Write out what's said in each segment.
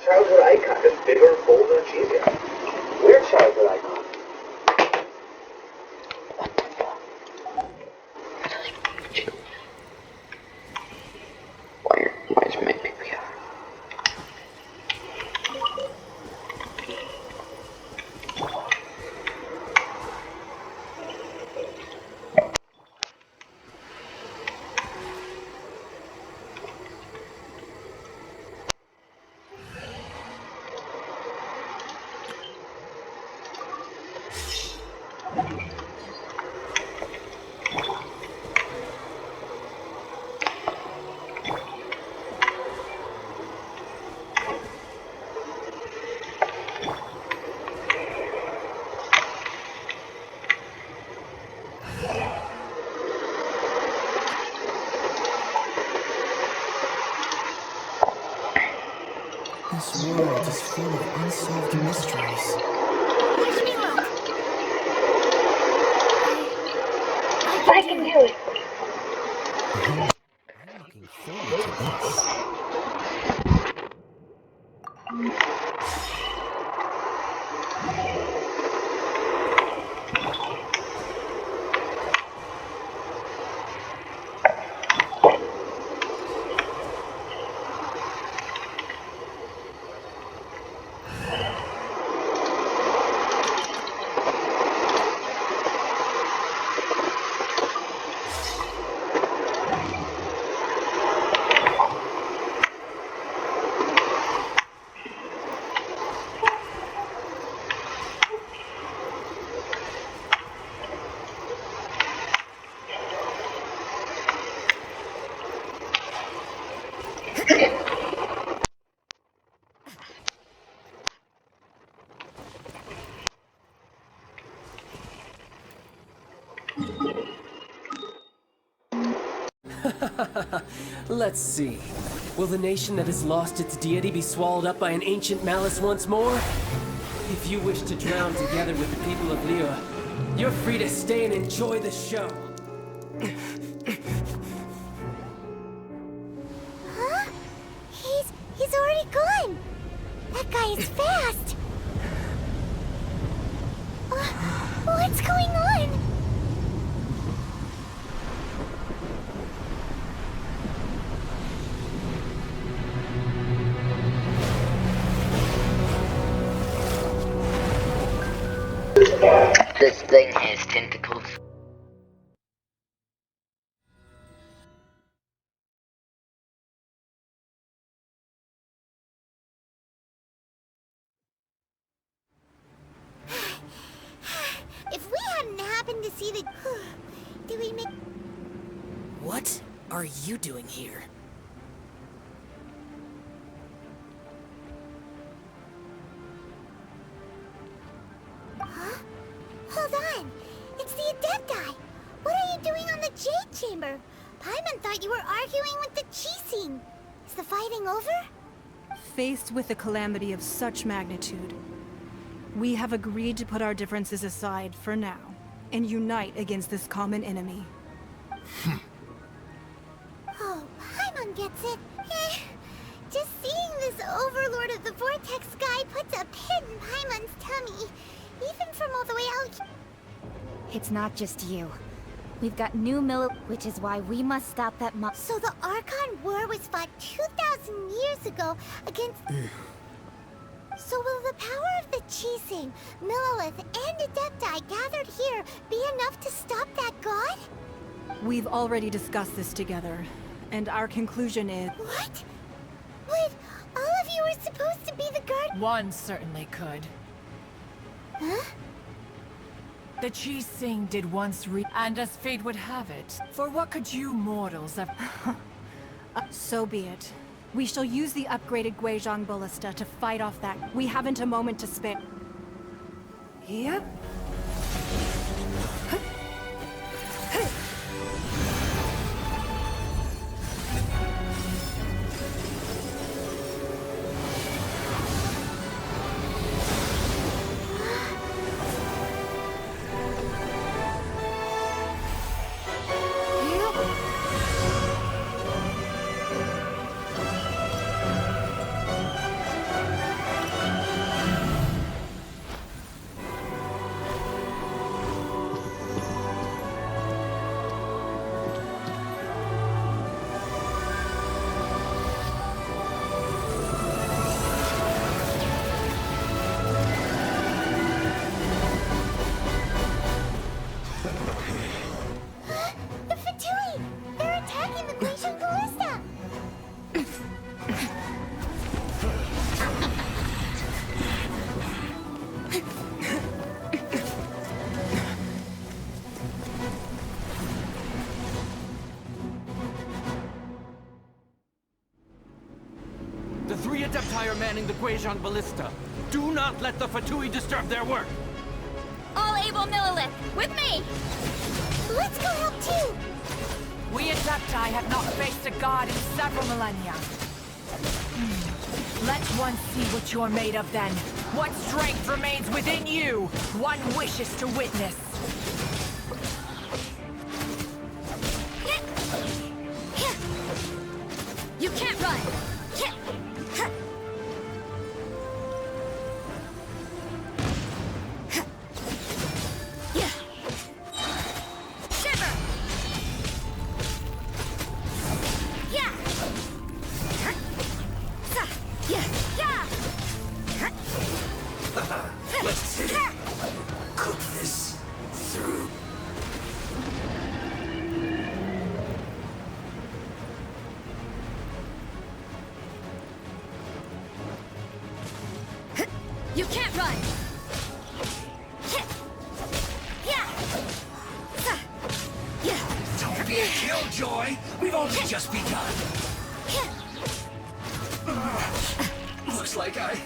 childhood icon, just bigger, bolder, and cheesier. Weird childhood icon. Why is my pick here? This world is full of unsolved mysteries. Watch me look. I can do it. I'm looking forward to this. Let's see. Will the nation that has lost its deity be swallowed up by an ancient malice once more? If you wish to drown together with the people of Lyra, you're free to stay and enjoy the show. Huh? He's already gone. That guy is fast. What's going on? This thing has tentacles. If we hadn't happened to see the... Do we make... What are you doing here? Huh? Hold on. It's the Adepti. What are you doing on the Jade Chamber? Paimon thought you were arguing with the Gensin. Is the fighting over? Faced with a calamity of such magnitude, we have agreed to put our differences aside for now and unite against this common enemy. Oh, Paimon gets it. Just seeing this Overlord of the Vortex guy puts a pit in Paimon's tummy, even from all the way out. It's not just you. We've got new which is why we must stop that So the Archon War was fought 2,000 years ago against... So will the power of the Gensin, Millelith, and Adepti gathered here be enough to stop that god? We've already discussed this together, and our conclusion is... What? But all of you were supposed to be the guard... One certainly could. Huh? The Gensin did once and as fate would have it, for what could you mortals have... So be it. We shall use the upgraded Guizhong Ballista to fight off that. We haven't a moment to spare. Yep. manning the Guizhong ballista. Do not let the Fatui disturb their work! All able Millilith, with me! Let's go help too! We Adepti have not faced a god in several millennia. Let one see what you're made of then. What strength remains within you, one wishes to witness. You can't run! Shiver! Yeah! Let's cook this through. You can't run! Don't be a killjoy! We've only just begun. Looks like I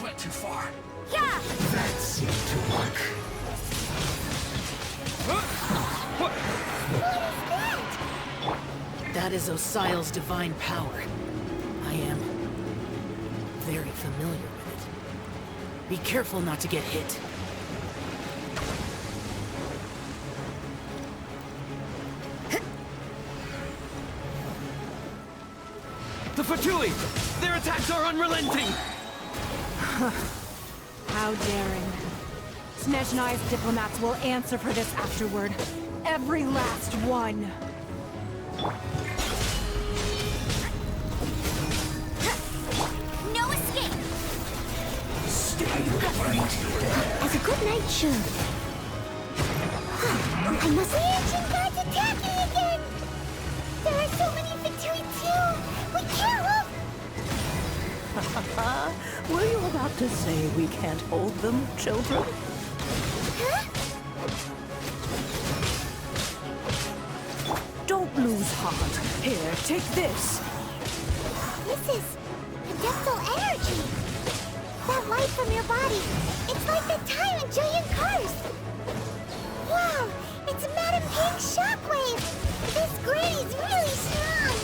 went too far. That seemed to work. That is Osial's divine power. I am very familiar with it. Be careful not to get hit. The Fatui! Their attacks are unrelenting! How daring. Snezhnai's diplomats will answer for this afterward. Every last one. No escape! As a good night should. I must be ancient gods attacking again! There are so many Fatui too! We can't help! Were you about to say we can't hold them, children? Huh? Don't lose heart. Here, take this. This is adeptal energy. That light from your body. It's like the time in giant cars. Wow, it's Madame Ping's shockwave. This granny's really strong.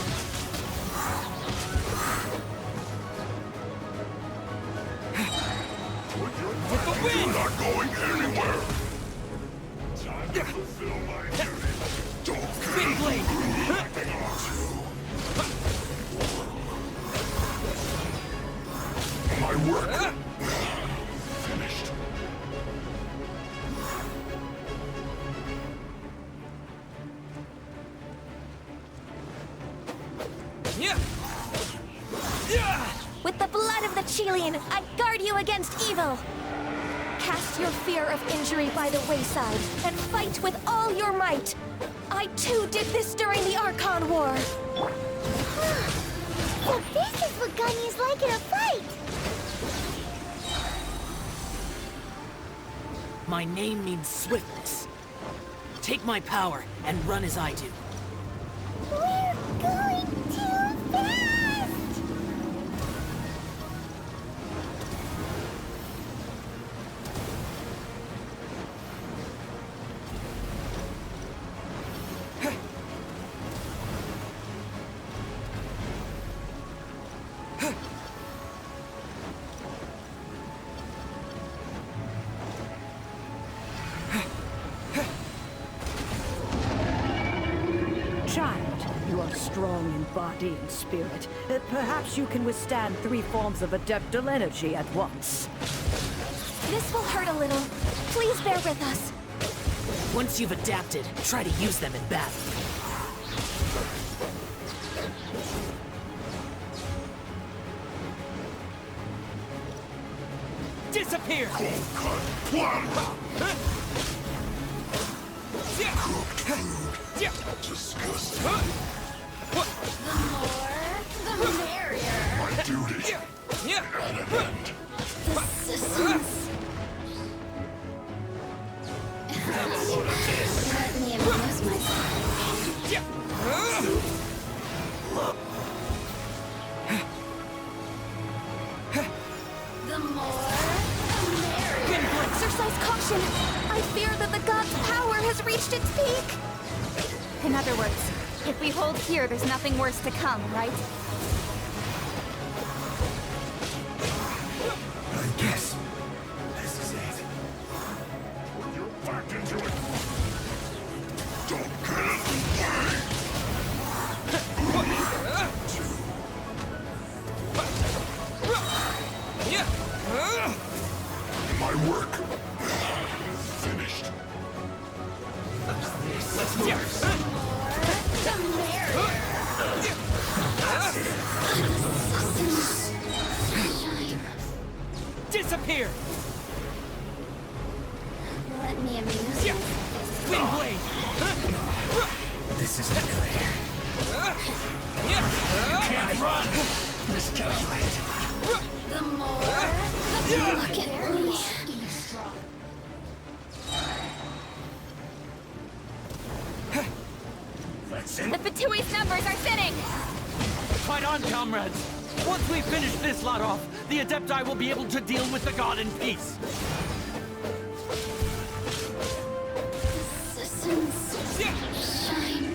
With the wind! You're not going anywhere. Time to fulfill my duty. Don't Big blade! my work. Finished. Yeah! Yeah! With the blood of the Chilean, I guard you against evil! Cast your fear of injury by the wayside, and fight with all your might! I too did this during the Archon War! So this is what Ganya's like in a fight. My name means swiftness. Take my power and run as I do. We're going too fast! Child, you are strong in body and spirit. Perhaps you can withstand 3 forms of adeptal energy at once. This will hurt a little. Please bear with us. Once you've adapted, try to use them in battle. Disappear! Disgusting. The more, the merrier. My duty at an end. Persistence. Let me amuse myself. Exercise caution! I fear that the god's power has reached its peak! In other words, if we hold here, there's nothing worse to come, right? I guess this is it. When you're back into it, don't get in the way! My work finished. Let's move. Disappear! Let me amuse you. Wind blade! This isn't good. Can't run! Miscalculate. The more you look at me. That's it. The Fatui's numbers are thinning! Fight on, comrades! Once we finish this lot off, the Adepti will be able to deal with the god in peace. Systems shine.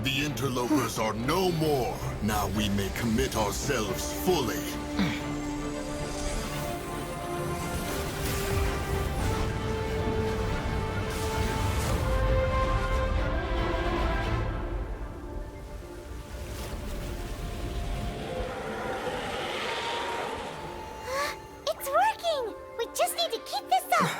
The interlopers are no more. Now we may commit ourselves fully. It's working! We just need to keep this up!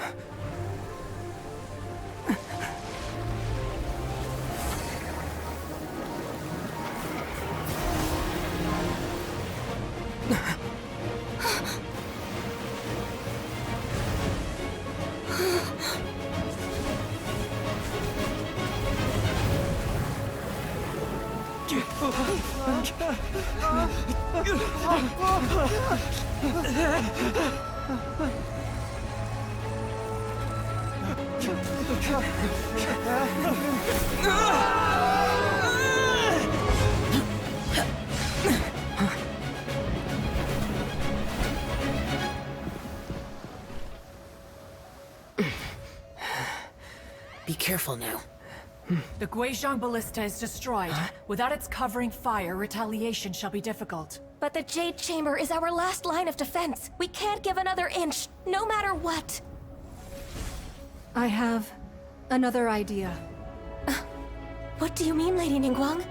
Be careful now. The Guizhong ballista is destroyed. Without its covering fire, retaliation shall be difficult. But the Jade Chamber is our last line of defense. We can't give another inch, no matter what. I have another idea. What do you mean, Lady Ningguang?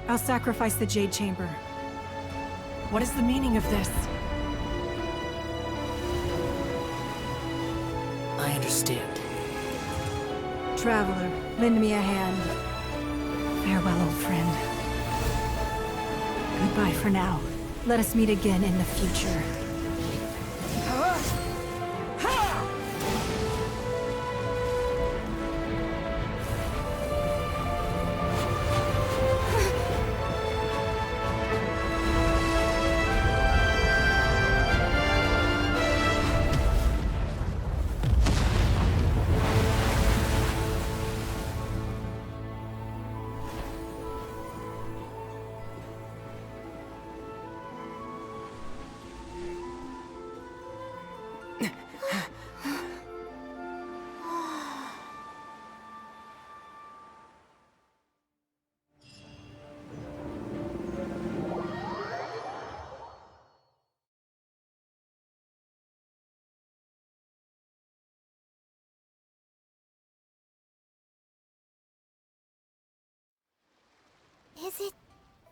I'll sacrifice the Jade Chamber. What is the meaning of this? I understand. Traveler, lend me a hand. Farewell, old friend. Goodbye for now. Let us meet again in the future. Is it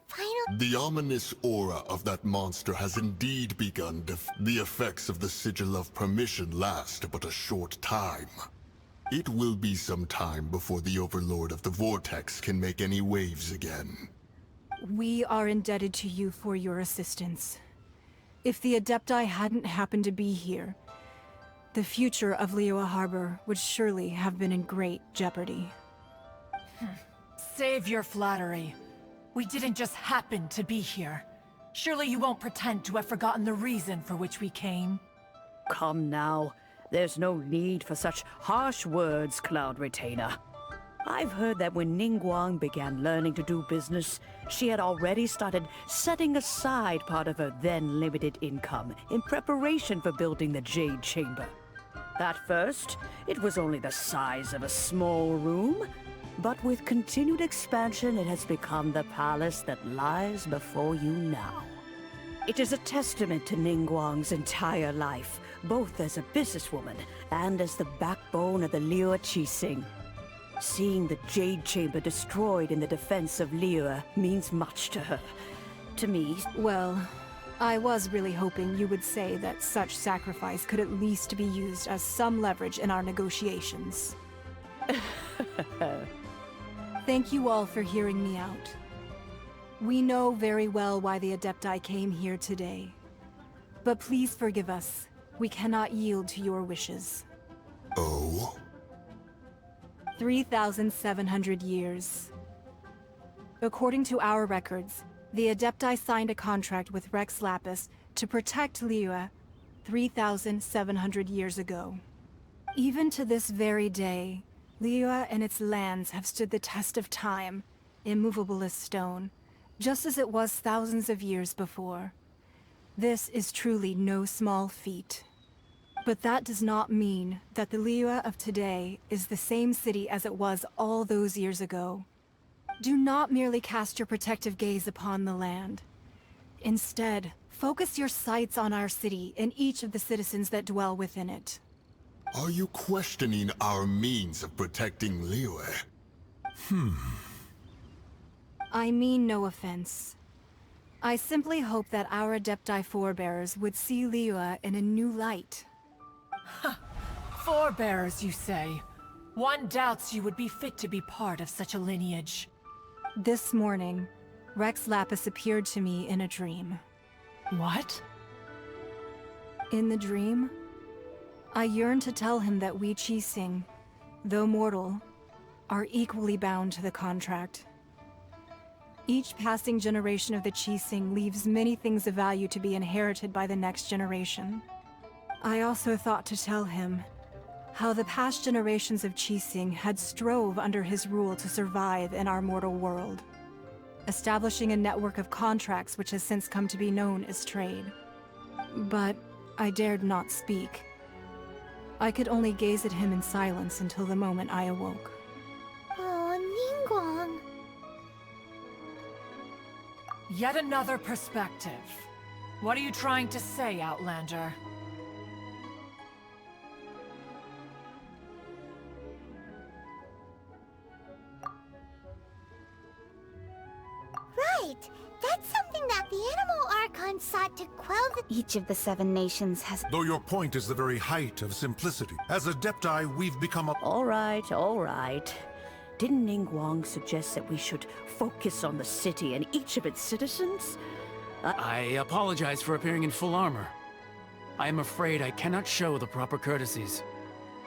final? The ominous aura of that monster has indeed begun to... The effects of the Sigil of Permission last but a short time. It will be some time before the Overlord of the Vortex can make any waves again. We are indebted to you for your assistance. If the Adepti hadn't happened to be here, the future of Liyue Harbor would surely have been in great jeopardy. Save your flattery. We didn't just happen to be here. Surely you won't pretend to have forgotten the reason for which we came? Come now. There's no need for such harsh words, Cloud Retainer. I've heard that when Ningguang began learning to do business, she had already started setting aside part of her then limited income in preparation for building the Jade Chamber. At first, it was only the size of a small room, but with continued expansion, it has become the palace that lies before you now. It is a testament to Ningguang's entire life, both as a businesswoman and as the backbone of the Liyue Qixing. Seeing the Jade Chamber destroyed in the defense of Liyue means much to her. To me... Well, I was really hoping you would say that such sacrifice could at least be used as some leverage in our negotiations. Thank you all for hearing me out. We know very well why the Adepti came here today. But please forgive us. We cannot yield to your wishes. Oh? 3,700 years. According to our records, the Adepti signed a contract with Rex Lapis to protect Liyue 3,700 years ago. Even to this very day, Liyue and its lands have stood the test of time, immovable as stone, just as it was thousands of years before. This is truly no small feat. But that does not mean that the Liyue of today is the same city as it was all those years ago. Do not merely cast your protective gaze upon the land. Instead, focus your sights on our city and each of the citizens that dwell within it. Are you questioning our means of protecting Liyue? I mean no offense. I simply hope that our Adepti forebears would see Liyue in a new light. Forebearers, you say? One doubts you would be fit to be part of such a lineage. This morning, Rex Lapis appeared to me in a dream. What? In the dream, I yearned to tell him that we Qixing, though mortal, are equally bound to the contract. Each passing generation of the Qixing leaves many things of value to be inherited by the next generation. I also thought to tell him how the past generations of Qixing had strove under his rule to survive in our mortal world, establishing a network of contracts which has since come to be known as trade. But I dared not speak. I could only gaze at him in silence until the moment I awoke. Oh, Ningguang. Yet another perspective. What are you trying to say, Outlander? Right! That's something that the Animal Archon sought to quell the— Each of the 7 nations has... Though your point is the very height of simplicity. As Adepti, we've become a... All right, all right. Didn't Ningguang suggest that we should focus on the city and each of its citizens? I apologize for appearing in full armor. I am afraid I cannot show the proper courtesies.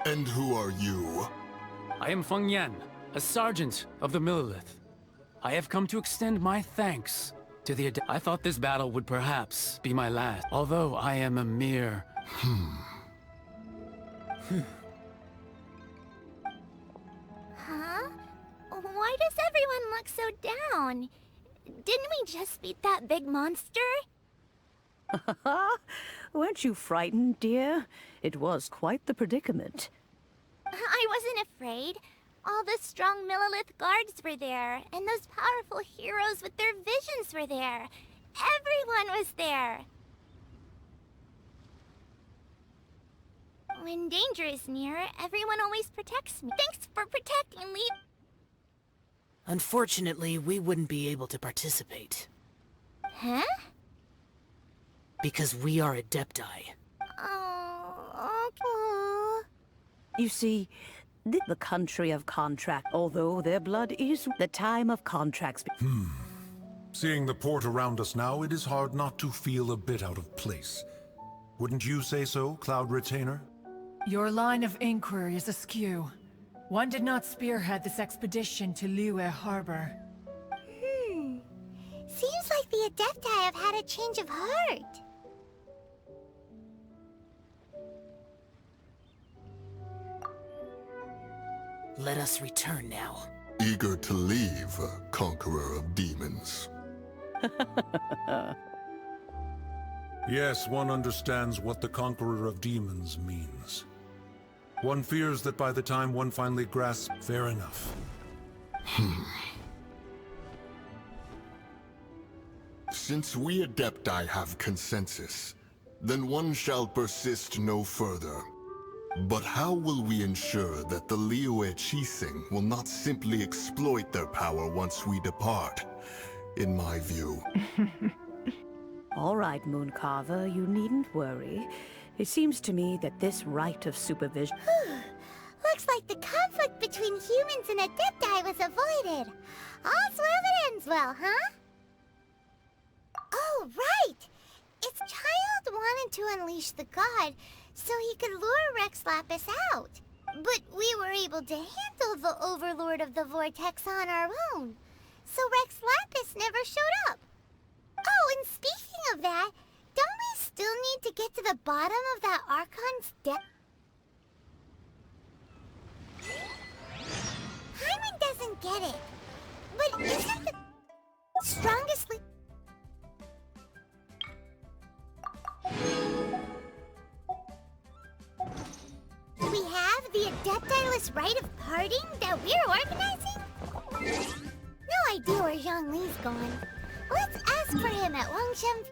And who are you? I am Feng Yan, a sergeant of the Millilith. I have come to extend my thanks to the I thought this battle would perhaps be my last, although I am a mere... Huh? Why does everyone look so down? Didn't we just beat that big monster? Weren't you frightened, dear? It was quite the predicament. I wasn't afraid. All the strong Millilith guards were there, and those powerful heroes with their visions were there. Everyone was there. When danger is near, everyone always protects me. Thanks for protecting me. Unfortunately, we wouldn't be able to participate. Huh? Because we are Adepti. Oh, okay. You see, the country of contract, although their blood is the time of contracts. Seeing the port around us now, it is hard not to feel a bit out of place. Wouldn't you say so, Cloud Retainer? Your line of inquiry is askew. One did not spearhead this expedition to Liyue Harbor. Seems like the Adepti have had a change of heart. Let us return now. Eager to leave, conqueror of demons. Yes, one understands what the Conqueror of Demons means. One fears that by the time one finally grasps, fair enough. Since we Adepti have consensus, then one shall persist no further. But how will we ensure that the Liyue Qixing will not simply exploit their power once we depart? In my view. All right, Mooncarver, you needn't worry. It seems to me that this right of supervision... Looks like the conflict between humans and Adepti was avoided. All's well that ends well, huh? Oh, right! Its child wanted to unleash the god so he could lure Rex Lapis out. But we were able to handle the Overlord of the Vortex on our own. So Rex Lapis never showed up. Oh, and speaking of that, don't we still need to get to the bottom of that Archon's depth? Hyman doesn't get it. But isn't the strongest Do we have the Adeptiless rite of parting that we're organizing? No idea where Zhongli's gone. Let's ask for him at Wangshen.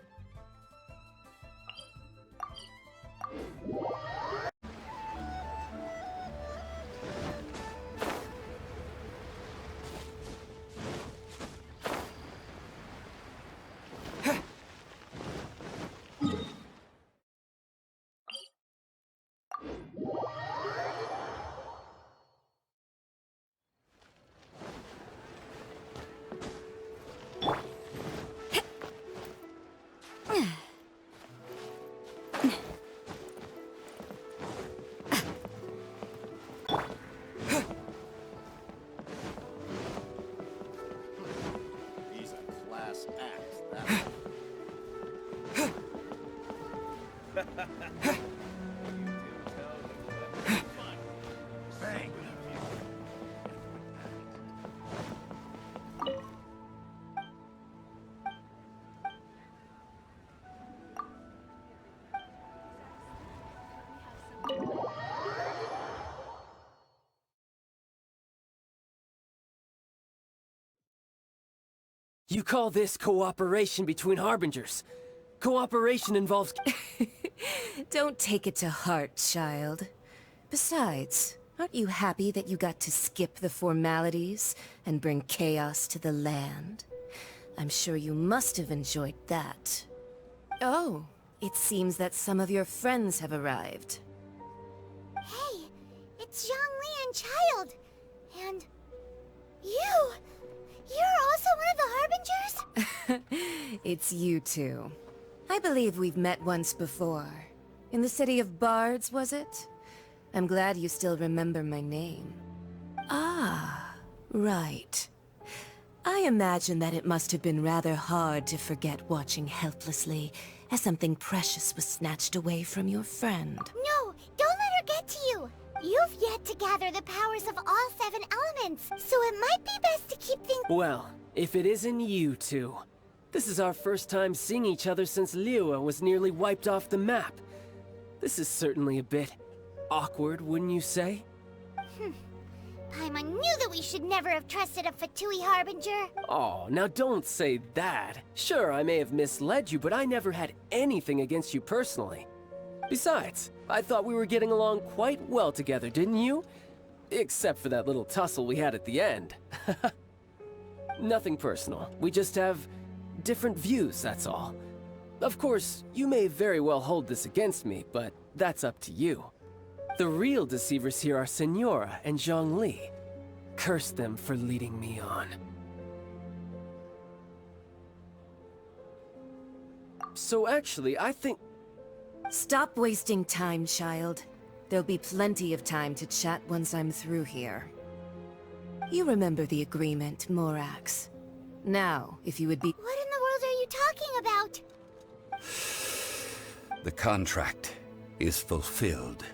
He's a class act, that Bang! You call this cooperation between Harbingers? Cooperation involves... Don't take it to heart, child. Besides, aren't you happy that you got to skip the formalities and bring chaos to the land? I'm sure you must have enjoyed that. Oh, it seems that some of your friends have arrived. Hey, it's Zhongli and Child. And you! You're also one of the Harbingers? It's you two. I believe we've met once before. In the city of Bards, was it? I'm glad you still remember my name. Ah, right. I imagine that it must have been rather hard to forget watching helplessly as something precious was snatched away from your friend. No, don't let her get to you. You've yet to gather the powers of all 7 elements, so it might be best to keep things... Well, if it isn't you two. This is our first time seeing each other since Liyue was nearly wiped off the map. This is certainly a bit awkward, wouldn't you say? Paimon knew that we should never have trusted a Fatui Harbinger. Oh, now don't say that. Sure, I may have misled you, but I never had anything against you personally. Besides, I thought we were getting along quite well together, didn't you? Except for that little tussle we had at the end. Nothing personal. We just have different views, that's all. Of course, you may very well hold this against me, but that's up to you. The real deceivers here are Senora and Zhongli. Curse them for leading me on. So actually, I think... Stop wasting time, child. There'll be plenty of time to chat once I'm through here. You remember the agreement, Morax. Now, if you would be... What in the world are you talking about? The contract is fulfilled.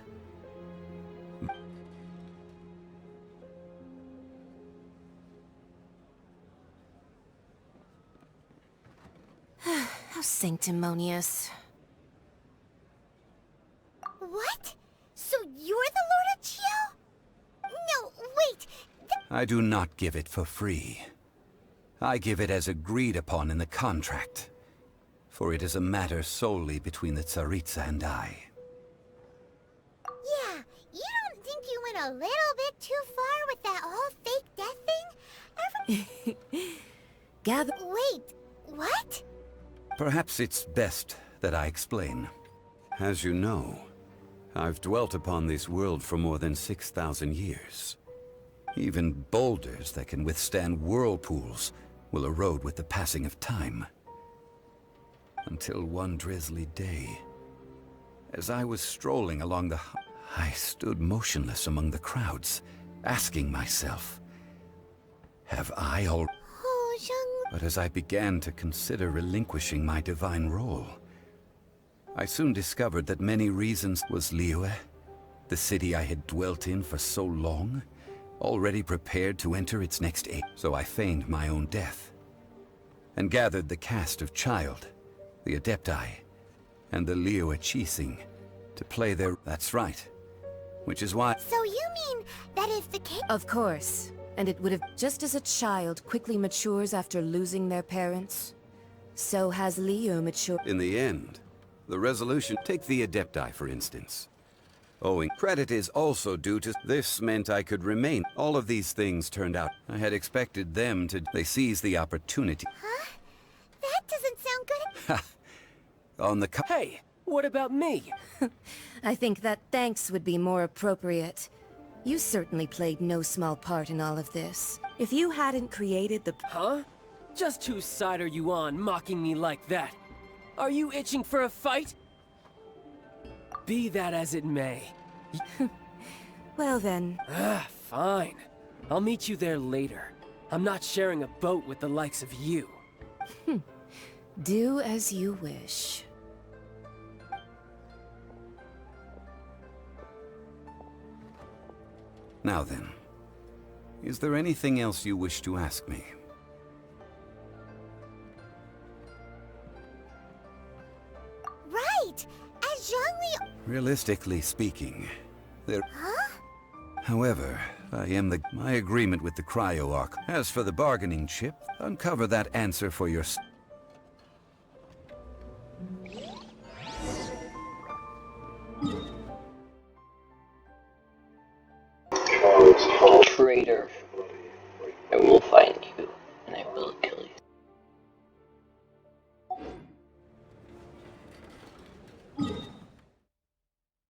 sanctimonious. What? So you're the Lord of Chio? No, wait. I do not give it for free. I give it as agreed upon in the contract. For it is a matter solely between the Tsaritsa and I. Yeah, you don't think you went a little bit too far with that whole fake death thing? Gather. Wait, what? Perhaps it's best that I explain. As you know, I've dwelt upon this world for more than 6,000 years. Even boulders that can withstand whirlpools will erode with the passing of time. Until one drizzly day, as I was strolling along I stood motionless among the crowds, asking myself, have I all... Oh, Zhang... But as I began to consider relinquishing my divine role, I soon discovered that many reasons was Liyue, the city I had dwelt in for so long, already prepared to enter its next age. So I feigned my own death, and gathered the cast of Child, the Adepti, and the Liyue Chising to play their... That's right. Which is why... So you mean that if the king... Of course. And it would have... Just as a child quickly matures after losing their parents, so has Liyue matured... In the end, the resolution... Take the Adepti, for instance. Owing credit is also due to... This meant I could remain. All of these things turned out. I had expected them to... They seized the opportunity. Huh? That doesn't sound good. On the... Hey, what about me? I think that thanks would be more appropriate. You certainly played no small part in all of this. If you hadn't created the... Huh? Just whose side are you on, mocking me like that? Are you itching for a fight? Be that as it may. Well then... Fine. I'll meet you there later. I'm not sharing a boat with the likes of you. Do as you wish. Now then, is there anything else you wish to ask me? Right! As Zhongli... Realistically speaking, there... Huh? However, my agreement with the cryo-arc. As for the bargaining chip, uncover that answer for yourself. Traitor